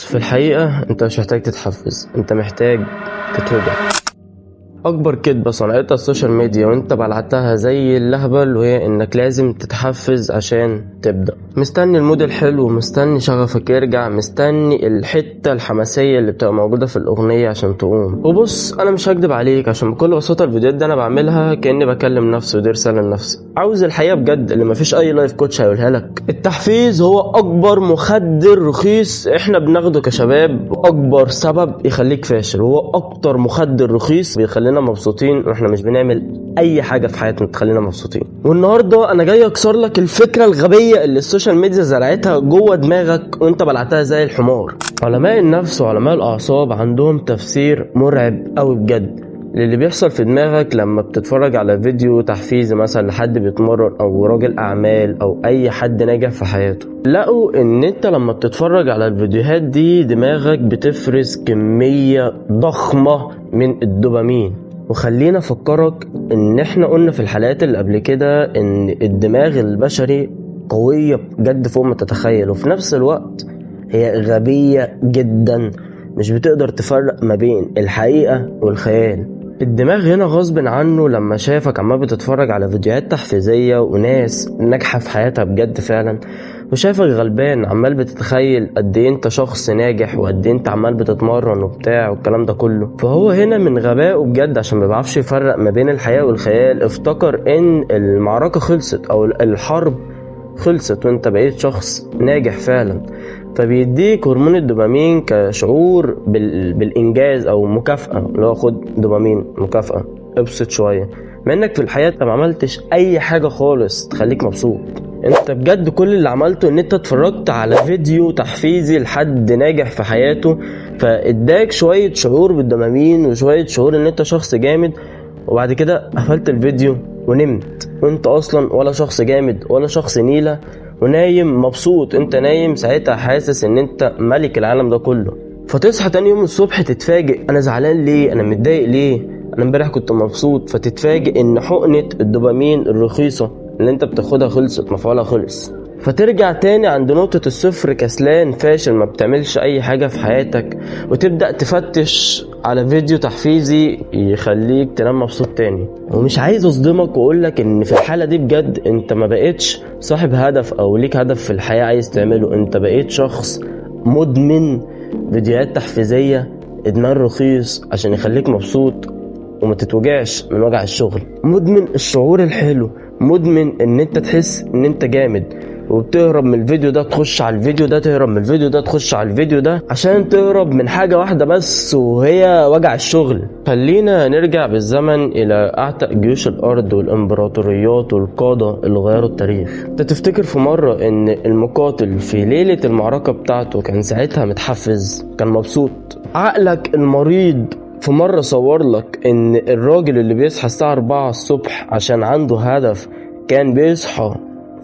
في الحقيقة انت مش محتاج تتحفز، انت محتاج تتوجع. اكبر كدبة صنعتها السوشيال ميديا وانت بلعتها زي اللهبل، وهي انك لازم تتحفز عشان تبدأ. مستني المود الحلو، مستني شغفك يرجع، مستني الحتة الحماسية اللي بتبقى موجودة في الاغنية عشان تقوم. وبص انا مش هكدب عليك، عشان بكل بساطة الفيديوهات دي انا بعملها كأني بكلم نفسي، ودي رسالة لنفسي. عاوز الحقيقة بجد اللي مفيش اي لايف كوتش هيقولها لك. التحفيز هو اكبر مخدر رخيص احنا بناخده كشباب، واكبر سبب يخليك فاشل. هو اكتر مخدر رخيص بيخلينا مبسوطين واحنا مش بنعمل اي حاجه في حياتنا تخلينا مبسوطين. والنهارده انا جاي اكسر لك الفكره الغبيه اللي السوشيال ميديا زرعتها جوه دماغك وانت بلعتها زي الحمار. علماء النفس وعلماء الاعصاب عندهم تفسير مرعب قوي بجد للي بيحصل في دماغك لما بتتفرج على فيديو تحفيزي مثلا لحد بيتمرن او راجل اعمال او اي حد ناجح في حياته. لقوا ان انت لما بتتفرج على الفيديوهات دي دماغك بتفرز كمية ضخمة من الدوبامين. وخلينا افكرك ان احنا قلنا في الحلقات اللي قبل كده ان الدماغ البشري قوية بجد فوق ما تتخيل، وفي نفس الوقت هي غبية جدا، مش بتقدر تفرق ما بين الحقيقة والخيال. الدماغ هنا غصب عنه لما شافك عمال بتتفرج على فيديوهات تحفيزية وناس ناجحة في حياتها بجد فعلا، وشافك غلبان عمال بتتخيل قد ايه انت شخص ناجح وقد ايه انت عمال بتتمرن وبتاع والكلام ده كله، فهو هنا من غبائه بجد عشان ما بيعرفش يفرق ما بين الحقيقة والخيال افتكر ان المعركة خلصت او الحرب خلصت وانت بقيت شخص ناجح فعلا. فبيديك هرمون الدوبامين كشعور بالانجاز او مكافأة، اللي هو خد دوبامين مكافأة، ابسط شوية، مع انك في الحياة ما عملتش اي حاجة خالص تخليك مبسوط. انت بجد كل اللي عملته ان انت اتفرجت على فيديو تحفيزي لحد ناجح في حياته، فاداك شوية شعور بالدوبامين وشوية شعور ان انت شخص جامد، وبعد كده قفلت الفيديو ونمت وانت اصلا ولا شخص جامد ولا شخص نيلة، ونايم مبسوط. انت نايم ساعتها حاسس ان انت ملك العالم ده كله. فتصحى تاني يوم الصبح تتفاجئ انا زعلان ليه، انا متضايق ليه، انا امبارح كنت مبسوط. فتتفاجئ ان حقنة الدوبامين الرخيصة اللي انت بتاخدها خلصت، مفعولها خلص. فترجع تاني عند نقطة الصفر كسلان فاشل ما بتعملش اي حاجة في حياتك، وتبدأ تفتش على فيديو تحفيزي يخليك تنام مبسوط تاني. ومش عايز اصدمك واقولك ان في الحالة دي بجد انت ما بقيتش صاحب هدف او ليك هدف في الحياة عايز تعمله، انت بقيت شخص مدمن فيديوهات تحفيزية، ادمان رخيص عشان يخليك مبسوط وما تتوجعش من وجع الشغل، مدمن الشعور الحلو، مدمن ان انت تحس ان انت جامد، وبتهرب من الفيديو ده تخش على الفيديو ده، تهرب من الفيديو ده تخش على الفيديو ده عشان تهرب من حاجة واحدة بس وهي وجع الشغل. خلينا نرجع بالزمن الى اعتق جيوش الارض والامبراطوريات والقادة اللي غيروا التاريخ. انت تفتكر في مرة ان المقاتل في ليلة المعركة بتاعته كان ساعتها متحفز، كان مبسوط؟ عقلك المريض في مرة صور لك ان الراجل اللي بيصحى الساعة 4 الصبح عشان عنده هدف كان بيصحى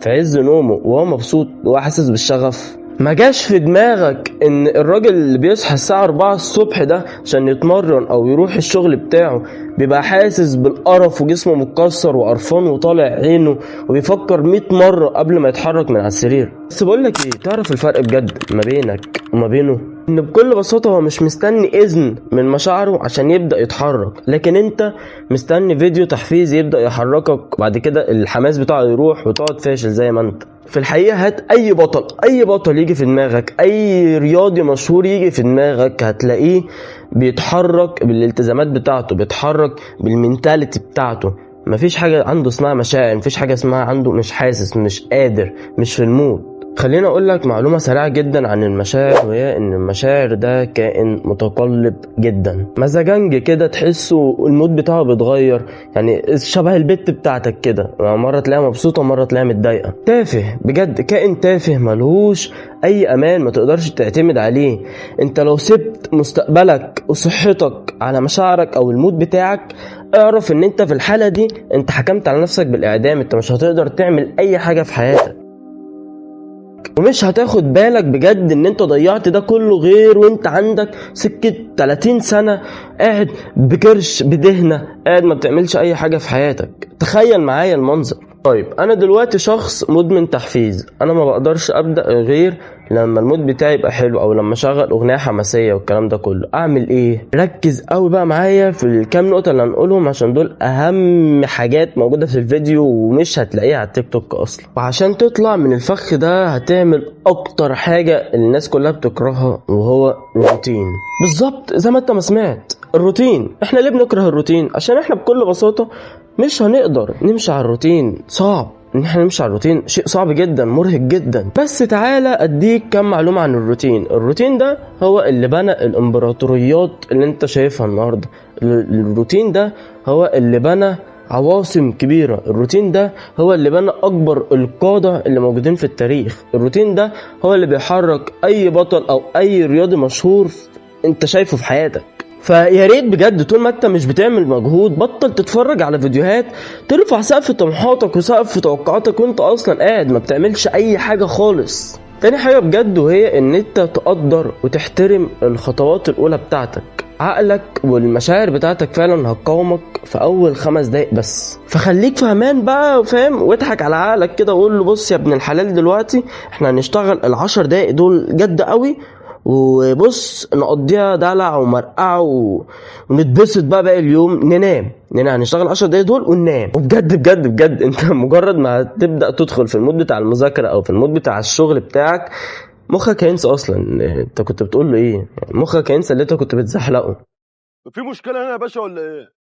في عز نومه وهو مبسوط وهو حاسس بالشغف؟ ما جاش في دماغك ان الراجل اللي بيصحى الساعة 4 الصبح ده عشان يتمرن او يروح الشغل بتاعه بيبقى حاسس بالقرف وجسمه متكسر وقرفان وطالع عينه وبيفكر 100 مرة قبل ما يتحرك من على السرير؟ بس بقولك ايه، تعرف الفرق بجد ما بينك وما بينه؟ ان بكل بساطة هو مش مستني اذن من مشاعره عشان يبدأ يتحرك، لكن انت مستني فيديو تحفيز يبدأ يحركك وبعد كده الحماس بتاعه يروح وتقعد فاشل زي ما انت. في الحقيقة هات اي بطل يجي في دماغك، اي رياضي مشهور يجي في دماغك، هتلاقيه بيتحرك بالالتزامات بتاعته، بيتحرك بالمنتاليتي بتاعته. مفيش حاجة عنده اسمها مشاعر، مفيش حاجة اسمها عنده مش حاسس، مش قادر، مش في المود. خلينا اقول لك معلومة سريعة جدا عن المشاعر، وهي ان المشاعر ده كائن متقلب جدا، مزاجنج كده، تحسه المود بتاعه بيتغير، يعني شبه البت بتاعتك كده، مرة تلاقيها مبسوطة مرة تلاقيها متضايقة. تافه بجد، كائن تافه ملهوش اي امان، ما تقدرش تعتمد عليه. انت لو سبت مستقبلك وصحتك على مشاعرك او المود بتاعك، اعرف ان انت في الحالة دي انت حكمت على نفسك بالاعدام، انت مش هتقدر تعمل اي حاجة في حياتك، ومش هتاخد بالك بجد ان انت ضيعت ده كله غير وانت عندك سكة 30 سنة قاعد بكرش بدهنة، قاعد ما بتعملش اي حاجة في حياتك. تخيل معايا المنظر، طيب انا دلوقتي شخص مدمن تحفيز، انا ما بقدرش ابدا غير لما المود بتاعي يبقى حلو او لما اشغل اغنيه حماسيه والكلام ده كله. اعمل ايه؟ ركز قوي بقى معايا في الكام نقطه اللي هنقولهم عشان دول اهم حاجات موجوده في الفيديو ومش هتلاقيها على التيك توك اصلا. وعشان تطلع من الفخ ده هتعمل اكتر حاجه الناس كلها بتكرهها وهو الروتين. بالظبط زي ما انت ما سمعت، الروتين. احنا ليه بنكره الروتين؟ عشان احنا بكل بساطه مش هنقدر نمشي على الروتين. صعب ان احنا نمشي على الروتين، شيء صعب جدا، مرهق جدا. بس تعالى اديك كم معلومه عن الروتين. الروتين ده هو اللي بنى الامبراطوريات اللي انت شايفها النهارده. الروتين ده هو اللي بنى عواصم كبيرة. الروتين ده هو اللي بنى أكبر القادة اللي موجودين في التاريخ. الروتين ده هو اللي بيحرك أي بطل أو أي رياضي مشهور انت شايفه في حياتك. فيا ريت بجد طول ما انت مش بتعمل مجهود بطل تتفرج على فيديوهات ترفع سقف طموحاتك وسقف توقعاتك وانت اصلا قاعد ما بتعملش اي حاجة خالص. تاني حاجة بجد وهي ان انت تقدر وتحترم الخطوات الاولى بتاعتك. عقلك والمشاعر بتاعتك فعلا هتقاومك في اول 5 دقايق بس، فخليك فهمان بقى وفاهم واضحك على عقلك كده وقول له بص يا ابن الحلال دلوقتي احنا هنشتغل ال10 دقايق دول جد قوي، وبص نقضيها دلع ومرقعه ونتبسط بقى باقي اليوم. ننام هنشتغل 10 دقايق دول وننام. وبجد بجد بجد انت مجرد ما تبدأ تدخل في المود بتاع المذاكرة او في المود بتاع الشغل بتاعك مخك هينسى اصلا انت كنت بتقول له ايه. مخك هينسى اللي انت كنت بتزحلقه. في مشكلة هنا يا باشا ولا ايه؟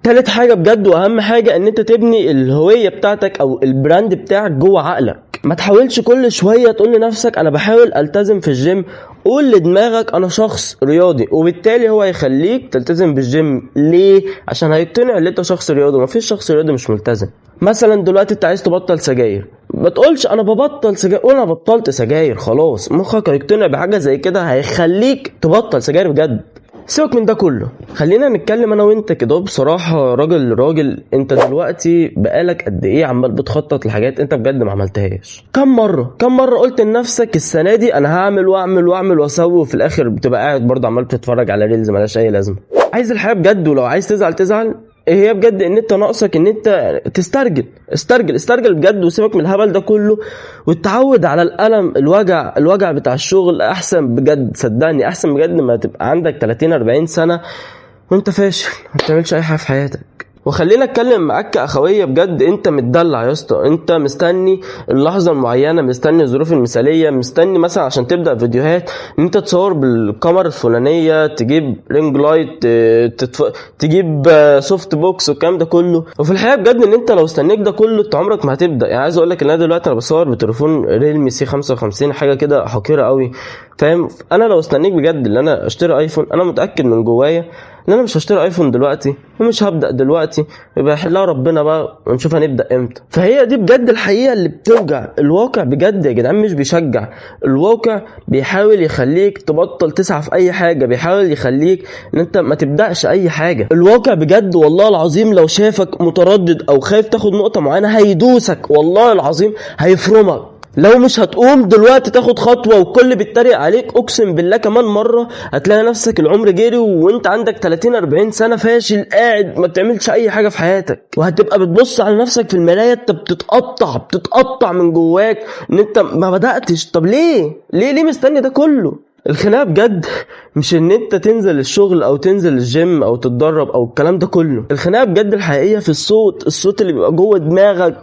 تالت حاجة بجد واهم حاجة ان انت تبني الهوية بتاعتك او البراند بتاعك جوه عقلك. ما تحاولش كل شوية تقول لنفسك انا بحاول التزم في الجيم. قول لدماغك انا شخص رياضي، وبالتالي هو هيخليك تلتزم بالجيم. ليه؟ عشان هيقتنع ان انت شخص رياضي. مفيش شخص رياضي مش ملتزم. مثلا دلوقتي انت عايز تبطل سجاير، ما تقولش انا ببطل سجاير، قول انا بطلت سجاير. خلاص مخك هيقتنع بحاجة زي كده هيخليك تبطل سجاير بجد. سيبك من ده كله، خلينا نتكلم انا وانت كده بصراحة راجل لراجل. انت دلوقتي بقالك قد ايه عمال بتخطط لحاجات انت بجد ما عملتهاش؟ كم مرة قلت لنفسك السنة دي انا هعمل واعمل واسوي، وفي الاخر بتبقى قاعد برضه عمال بتتفرج على ريلز مالهاش اي لازمة. عايز الحياة بجد، ولو عايز تزعل ايه هي بجد ان انت ناقصك ان انت استرجل بجد وسيبك من الهبل ده كله وتعود على الألم. الوجع بتاع الشغل احسن بجد، صدقني احسن بجد ما تبقى عندك 30-40 سنة وانت فاشل ما بتعملش اي حاجة في حياتك. وخلينا اتكلم معاك كأخوية بجد، انت متدلع يا اسطى. انت مستني اللحظة المعينة، مستني الظروف المثالية، مستني مثلا عشان تبدأ فيديوهات ان انت تصور بالكاميرا الفلانية، تجيب رينج لايت، تجيب سوفت بوكس والكلام ده كله. وفي الحقيقة بجد ان انت لو استنيك ده كله انت عمرك ما هتبدأ. يعني عايز اقولك ان انا دلوقتي انا بصور بتليفون ريلمي سي 55 حاجة كده حقيرة قوي، فاهم؟ انا لو استنيك بجد ان انا اشتري ايفون، انا متأكد من جوايا ان انا مش هشتري ايفون دلوقتي ومش هبدأ دلوقتي، يبقى يحلها ربنا بقى ونشوف هنبدأ امتى. فهي دي بجد الحقيقة اللي بتوجع. الواقع بجد يا جدعان مش بيشجع، الواقع بيحاول يخليك تبطل تسعى في اي حاجة، بيحاول يخليك ان انت ما تبدأش اي حاجة. الواقع بجد والله العظيم لو شافك متردد او خايف تاخد نقطة معينة هيدوسك، والله العظيم هيفرمك. لو مش هتقوم دلوقتي تاخد خطوة والكل بيتريق عليك، اقسم بالله كمان مرة هتلاقي نفسك العمر جري وانت عندك 30-40 سنة فاشل قاعد ما بتعملش اي حاجة في حياتك. وهتبقى بتبص على نفسك في المراية انت بتتقطع من جواك ان انت ما بدأتش. طب ليه مستني ده كله؟ الخناقه بجد مش ان انت تنزل الشغل او تنزل الجيم او تتدرب او الكلام ده كله. الخناقه بجد الحقيقيه في الصوت اللي بيبقى جوه دماغك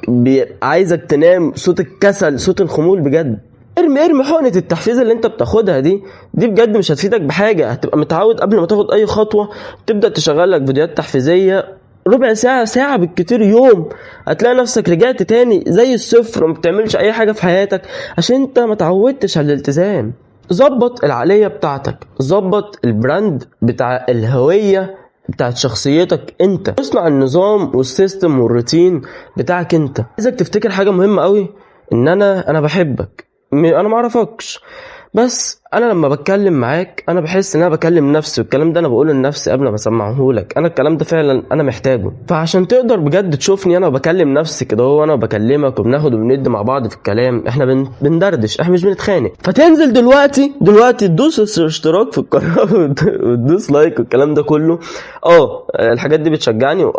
عايزك تنام، صوت الكسل، صوت الخمول. بجد ارمي حقنه التحفيز اللي انت بتاخدها دي بجد مش هتفيدك بحاجه. هتبقى متعود قبل ما تاخد اي خطوه تبدا تشغل لك فيديوهات تحفيزيه ربع ساعة بالكتير يوم، هتلاقي نفسك رجعت تاني زي الصفر وما بتعملش اي حاجة في حياتك عشان انت ما تعودتش على الالتزام. ظبط العقلية بتاعتك، ظبط البراند بتاع الهوية بتاعت شخصيتك انت، اصنع النظام والسيستم والروتين بتاعك انت. عايزك تفتكر حاجة مهمة قوي، ان انا بحبك، انا معرفكش بس انا لما بتكلم معاك انا بحس ان انا بكلم نفسي، والكلام ده انا بقوله لنفسي قبل ما اسمعهولك. انا الكلام ده فعلا انا محتاجه. فعشان تقدر بجد تشوفني انا بكلم نفسي كده هو انا بكلمك وبناخد وبندي مع بعض في الكلام، احنا بندردش، احنا مش بنتخانق. فتنزل دلوقتي تدوس اشتراك في القناه وتدوس لايك والكلام ده كله. الحاجات دي بتشجعني،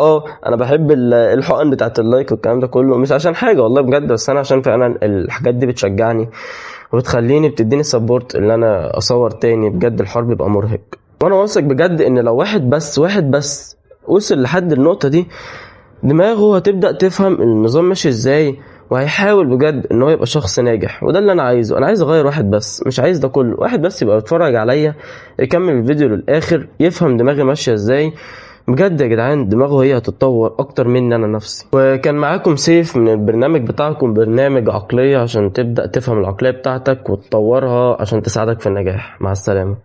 انا بحب الحقن بتاعت اللايك والكلام ده كله، مش عشان حاجه والله بجد، بس انا عشان فعلا الحاجات دي بتشجعني وبتخليني بتديني سبورت ان انا اصور تاني. بجد الحوار بيبقى مرهق، وانا واثق بجد ان لو واحد بس وصل لحد النقطة دي دماغه هتبدأ تفهم النظام ماشي ازاي، وهيحاول بجد ان هو يبقى شخص ناجح. وده اللي انا عايزه. انا عايز اغير واحد بس، مش عايز ده كله. واحد بس يبقى يتفرج عليا يكمل الفيديو للاخر يفهم دماغي ماشية ازاي. بجد يا جدعان دماغه هي هتتطور اكتر مني انا نفسي. وكان معاكم سيف من البرنامج بتاعكم، برنامج عقلية، عشان تبدأ تفهم العقلية بتاعتك وتطورها عشان تساعدك في النجاح. مع السلامة.